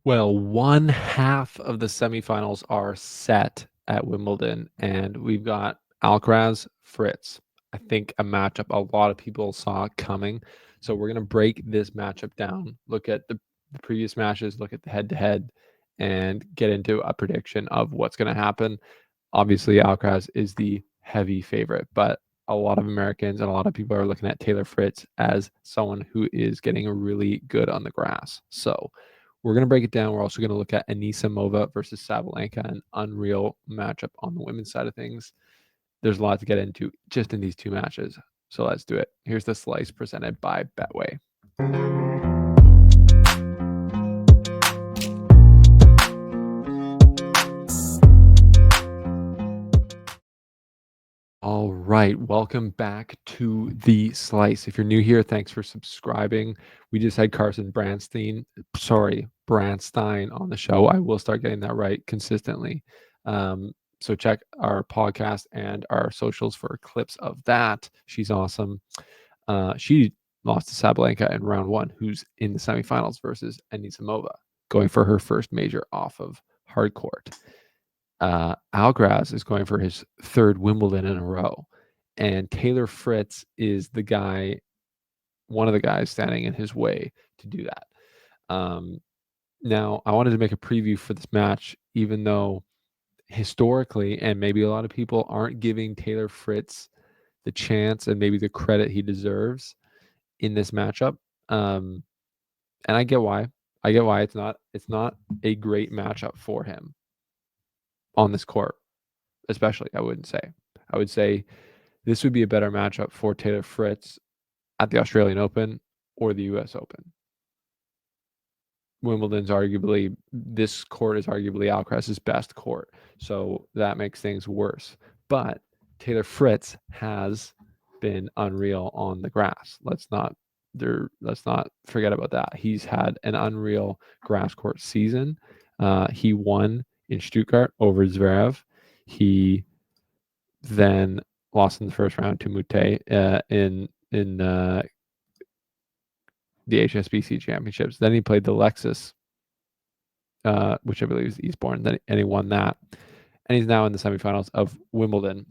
Well, one half of the semifinals are set at Wimbledon, and we've got Alcaraz, Fritz. I think a matchup a lot of people saw coming. So we're going to break this matchup down, look at the previous matches, look at the head-to-head, and get into a prediction of what's going to happen. Obviously, Alcaraz is the heavy favorite, but a lot of Americans and a lot of people are looking at Taylor Fritz as someone who is getting really good on the grass. So we're going to break it down. We're also going to look at Anisimova versus Sabalenka, an unreal matchup on the women's side of things. There's a lot to get into just in these two matches. So let's do it. Here's the slice presented by Betway. All right, welcome back to the slice. If you're new here, thanks for subscribing. We just had Carson Branstein on the show. I will start getting that right consistently. So check our podcast and our socials for clips of that. She's awesome. She lost to Sabalenka in round one, who's in the semifinals versus Anisimova, going for her first major off of hard court. Alcaraz is going for his third Wimbledon in a row, and Taylor Fritz is one of the guys standing in his way to do that. Now, I wanted to make a preview for this match, even though historically, and maybe a lot of people aren't giving Taylor Fritz the chance and maybe the credit he deserves in this matchup. And I get why. I get why it's not a great matchup for him on this court. Especially, I wouldn't say. I would say this would be a better matchup for Taylor Fritz at the Australian Open or the US Open. This court is arguably Alcaraz's best court. So that makes things worse. But Taylor Fritz has been unreal on the grass. Let's not forget about that. He's had an unreal grass court season. He won in Stuttgart over Zverev. He then lost in the first round to Mute in the HSBC Championships. Then he played the Lexus, which I believe is Eastbourne, and he won that. And he's now in the semifinals of Wimbledon.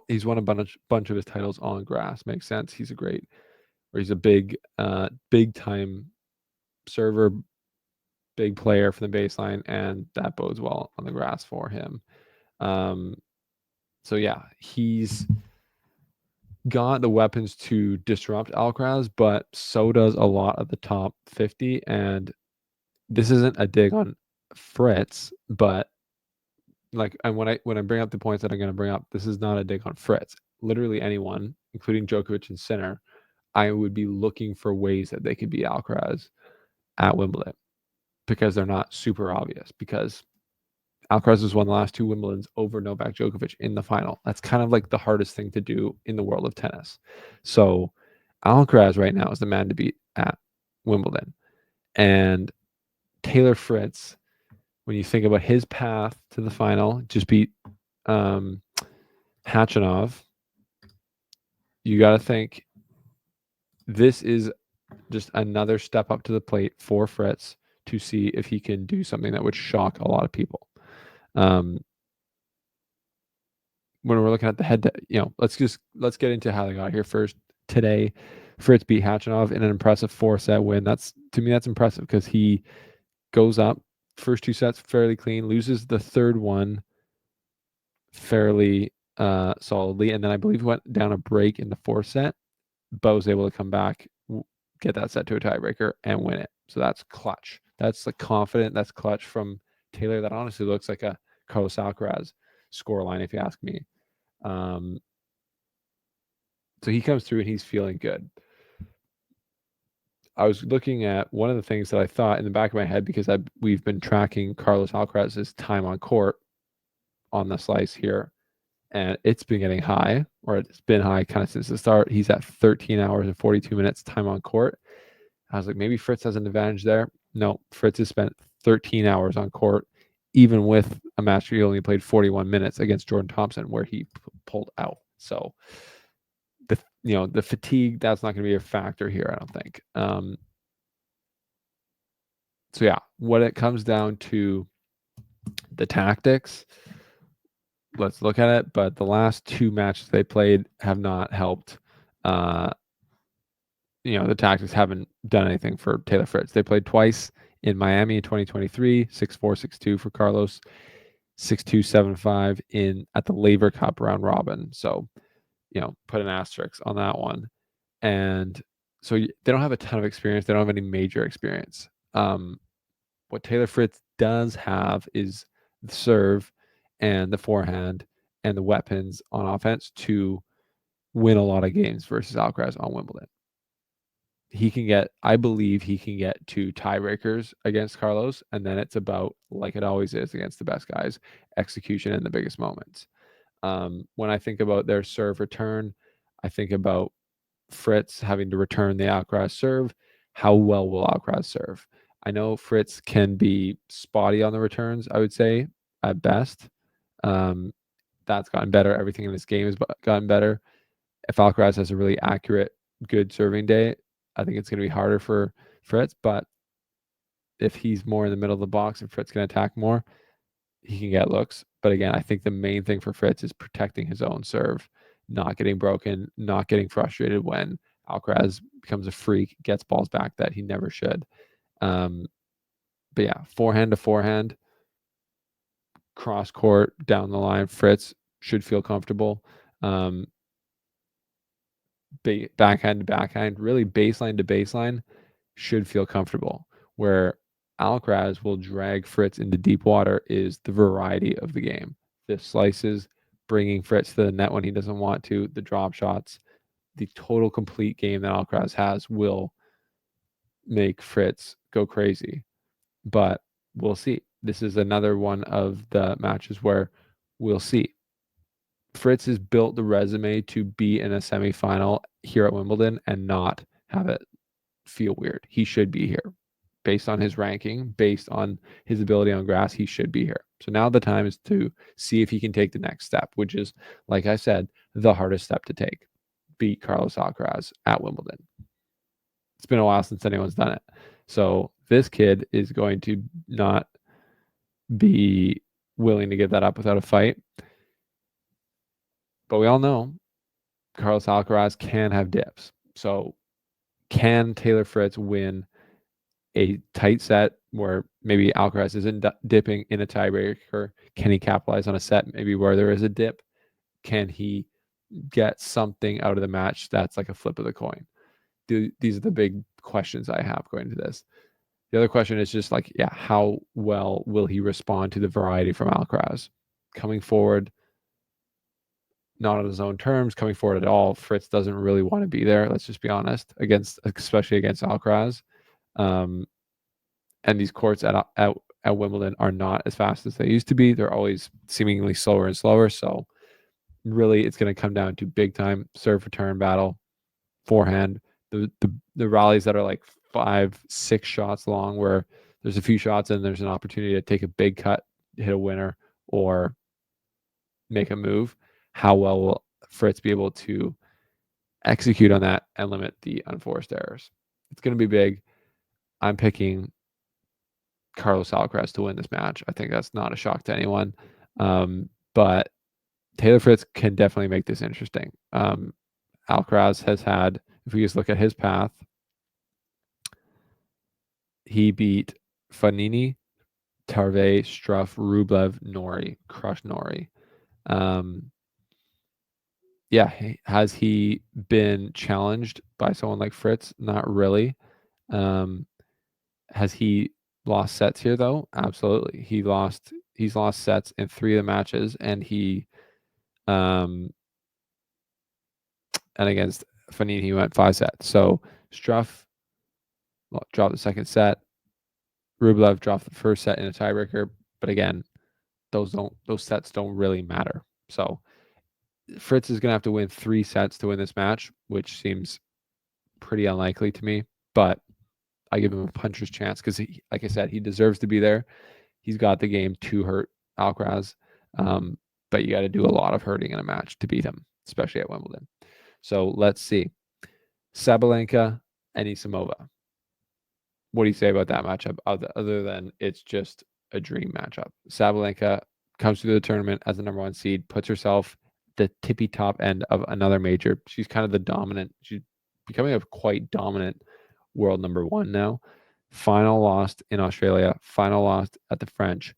He's won a bunch of his titles on grass. Makes sense. He's a big time server, big player from the baseline, and that bodes well on the grass for him. So yeah, he's got the weapons to disrupt Alcaraz, but so does a lot of the top 50. And this isn't a dig on Fritz, but and when I bring up the points that I'm going to bring up, this is not a dig on Fritz. Literally anyone, including Djokovic and Sinner, I would be looking for ways that they could beat Alcaraz at Wimbledon because they're not super obvious. Because Alcaraz has won the last two Wimbledons over Novak Djokovic in the final. That's kind of like the hardest thing to do in the world of tennis. So Alcaraz right now is the man to beat at Wimbledon. And Taylor Fritz, when you think about his path to the final, just beat Khachanov. You got to think this is just another step up to the plate for Fritz to see if he can do something that would shock a lot of people. When we're looking at the head, let's get into how they got here first. Today, Fritz beat Khachanov in an impressive 4-set win. That's impressive because he goes up first two sets fairly clean, loses the third one fairly solidly, and then I believe went down a break in the fourth set, but was able to come back, get that set to a tiebreaker, and win it. So that's clutch. That's confident. That's clutch from Taylor. That honestly looks like a Carlos Alcaraz scoreline, if you ask me. So he comes through and he's feeling good. I was looking at one of the things that I thought in the back of my head because we've been tracking Carlos Alcaraz's time on court on the slice here, and it's been getting high, or it's been high kind of since the start. He's at 13 hours and 42 minutes time on court. I was like, maybe Fritz has an advantage there. No, Fritz has spent 13 hours on court, even with a match he only played 41 minutes against Jordan Thompson, where he pulled out. So the fatigue, that's not going to be a factor here, I don't think. So yeah, when it comes down to the tactics, let's look at it. But the last 2 matches they played have not helped. The tactics haven't done anything for Taylor Fritz. They played twice in Miami in 2023, 6-4, 6-2 for Carlos, 6-2, 7-5 at the Laver Cup round robin. So, put an asterisk on that one. And so they don't have a ton of experience. They don't have any major experience. What Taylor Fritz does have is the serve and the forehand and the weapons on offense to win a lot of games versus Alcaraz on Wimbledon. I believe he can get to tiebreakers against Carlos, and then it's about, like it always is against the best guys, execution in the biggest moments. When I think about their serve return, I think about Fritz having to return the Alcaraz serve. How well will Alcaraz serve? I know Fritz can be spotty on the returns, I would say, at best. That's gotten better. Everything in this game has gotten better. If Alcaraz has a really accurate, good serving day, I think it's going to be harder for Fritz. But if he's more in the middle of the box and Fritz can attack more, he can get looks. But again, I think the main thing for Fritz is protecting his own serve, not getting broken, not getting frustrated when Alcaraz becomes a freak, gets balls back that he never should. But yeah, forehand to forehand, cross court, down the line, Fritz should feel comfortable. Backhand to backhand, really baseline to baseline, should feel comfortable. Where Alcaraz will drag Fritz into deep water is the variety of the game. The slices, bringing Fritz to the net when he doesn't want to, the drop shots, the total complete game that Alcaraz has will make Fritz go crazy. But we'll see. This is another one of the matches where we'll see. Fritz has built the resume to be in a semifinal here at Wimbledon and not have it feel weird. He should be here. Based on his ranking, based on his ability on grass, he should be here. So now the time is to see if he can take the next step, which is, like I said, the hardest step to take. Beat Carlos Alcaraz at Wimbledon. It's been a while since anyone's done it. So this kid is going to not be willing to give that up without a fight. But we all know Carlos Alcaraz can have dips. So can Taylor Fritz win a tight set where maybe Alcaraz isn't dipping in a tiebreaker? Can he capitalize on a set maybe where there is a dip? Can he get something out of the match that's like a flip of the coin? These are the big questions I have going into this. The other question is just like, how well will he respond to the variety from Alcaraz? Coming forward, not on his own terms, coming forward at all. Fritz doesn't really want to be there. Let's just be honest, especially against Alcaraz. And these courts at Wimbledon are not as fast as they used to be. They're always seemingly slower and slower. So really, it's going to come down to big time serve return battle, forehand. The rallies that are like 5-6 shots long, where there's a few shots and there's an opportunity to take a big cut, hit a winner, or make a move. How well will Fritz be able to execute on that and limit the unforced errors? It's going to be big. I'm picking Carlos Alcaraz to win this match. I think that's not a shock to anyone. But Taylor Fritz can definitely make this interesting. Alcaraz has had, if we just look at his path, he beat Fognini, Tarve, Struff, Rublev, Norrie, crushed Norrie. Has he been challenged by someone like Fritz? Not really. Has he lost sets here though? Absolutely. He's lost sets in 3 of the matches, and and against Fognini he went 5 sets. So Struff dropped the second set. Rublev dropped the first set in a tiebreaker, but again, those sets don't really matter. So Fritz is going to have to win 3 sets to win this match, which seems pretty unlikely to me, but I give him a puncher's chance because, like I said, he deserves to be there. He's got the game to hurt Alcaraz, but you got to do a lot of hurting in a match to beat him, especially at Wimbledon. So let's see. Sabalenka, Anisimova. what do you say about that matchup other than it's just a dream matchup? Sabalenka comes through the tournament as the number 1 seed, puts herself the tippy top end of another major. She's kind of the dominant. She's becoming a quite dominant world number 1 now. Final lost in Australia, final lost at the French.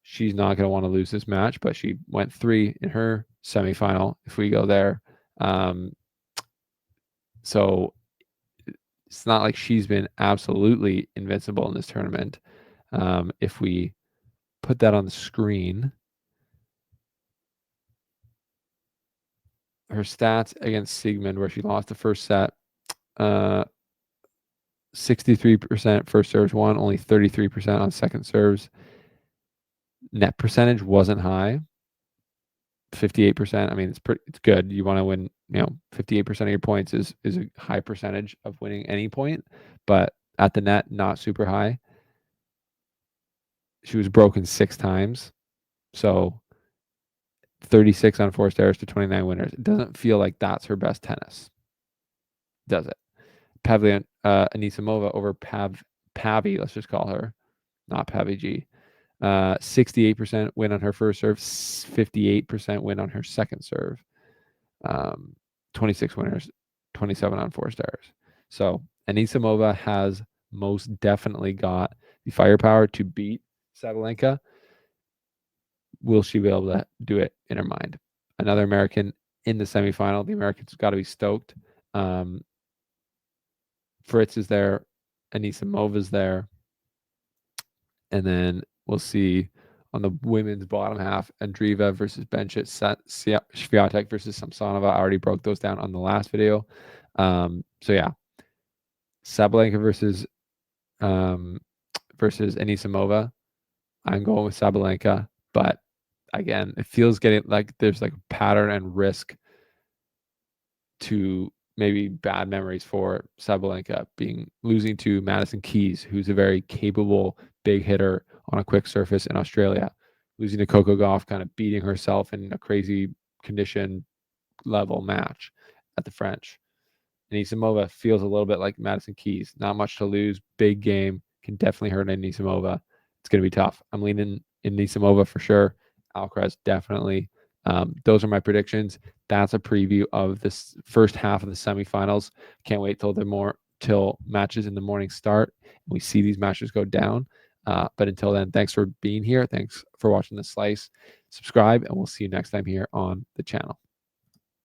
She's not going to want to lose this match, but she went 3 in her semifinal if we go there. So it's not like she's been absolutely invincible in this tournament. If we put that on the screen, her stats against Sigmund, where she lost the first set, 63% first serves won, only 33% on second serves. Net percentage wasn't high, 58%. I mean, it's good. You want to win, 58% of your points is a high percentage of winning any point, but at the net, not super high. She was broken 6 times, so 36 unforced errors to 29 winners. It doesn't feel like that's her best tennis, does it? Anisimova over Pavi, let's just call her, not Pavi G. 68% win on her first serve, 58% win on her second serve. 26 winners, 27 unforced errors. So Anisimova has most definitely got the firepower to beat Sabalenka. Will she be able to do it in her mind? Another American in the semifinal. The Americans got to be stoked. Fritz is there. Anisimova's there. And then we'll see on the women's bottom half, Andreeva versus Bencic, Swiatek versus Samsonova. I already broke those down on the last video. So yeah, Sabalenka versus Anisimova. I'm going with Sabalenka, but again, it feels getting like there's like a pattern and risk to maybe bad memories for Sabalenka losing to Madison Keys, who's a very capable big hitter on a quick surface in Australia, losing to Coco Gauff, kind of beating herself in a crazy condition level match at the French. Anisimova feels a little bit like Madison Keys, not much to lose, big game, can definitely hurt Anisimova. It's going to be tough. I'm leaning Anisimova for sure. Alcaraz definitely. Those are my predictions. That's a preview of this first half of the semifinals. Can't wait till matches in the morning start. We see these matches go down. But until then, thanks for being here. Thanks for watching the slice. Subscribe, and we'll see you next time here on the channel.